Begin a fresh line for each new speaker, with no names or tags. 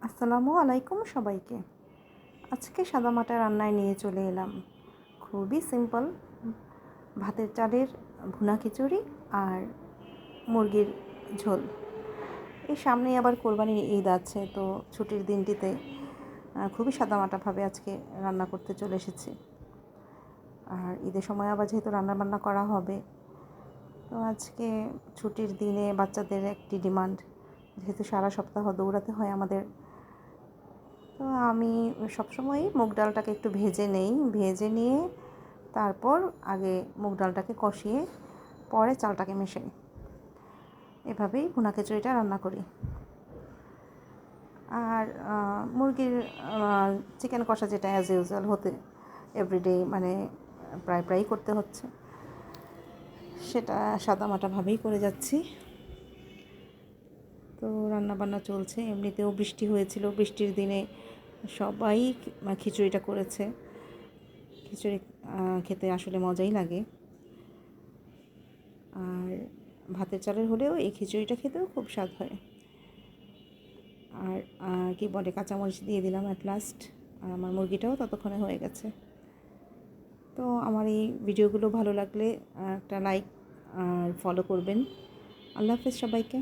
আসসালামু আলাইকুম সবাইকে। আজকে সাদামাটা রান্নায় নিয়ে চলে এলাম। খুবই সিম্পল, ভাতের চালের ভুনা খিচুড়ি আর মুরগির ঝোল। এই সামনেই আবার কোরবানির ঈদ আছে, তো ছুটির দিনটিতে খুবই সাদামাটাভাবে আজকে রান্না করতে চলে এসেছি। আর ঈদের সময় আবার যেহেতু রান্নাবান্না করা হবে, তো আজকে ছুটির দিনে বাচ্চাদের একটি ডিমান্ড, যেহেতু সারা সপ্তাহ দৌড়াতে হয় আমাদের। তো আমি সবসময়ই মুগ ডালটাকে একটু ভেজে নিয়ে তারপর আগে মুগ ডালটাকে কষিয়ে পরে চালটাকে মেশাই। এভাবেই ভুনা খিচুড়িটা রান্না করি। আর মুরগির চিকেন কষা, যেটা অ্যাজ ইউজুয়াল হতে এভরিডে মানে প্রায়ই করতে হচ্ছে, সেটা সাদামাটাভাবেই করে যাচ্ছি। তো রান্নাবান্না চলছে। এমনিতেও বৃষ্টি হয়েছিল, বৃষ্টির দিনে সবাই খিচুড়িটা করেছে। খিচুড়ি খেতে আসলে মজাই লাগে। আর ভাতের চালের হলেও এই খিচুড়িটা খেতেও খুব স্বাদ হয়। আর কি বলে, কাঁচামরিচ দিয়ে দিলাম অ্যাট লাস্ট। আর আমার মুরগিটাও ততক্ষণে হয়ে গেছে। তো আমার এই ভিডিওগুলো ভালো লাগলে একটা লাইক আর ফলো করবেন। আল্লাহ হাফেজ সবাইকে।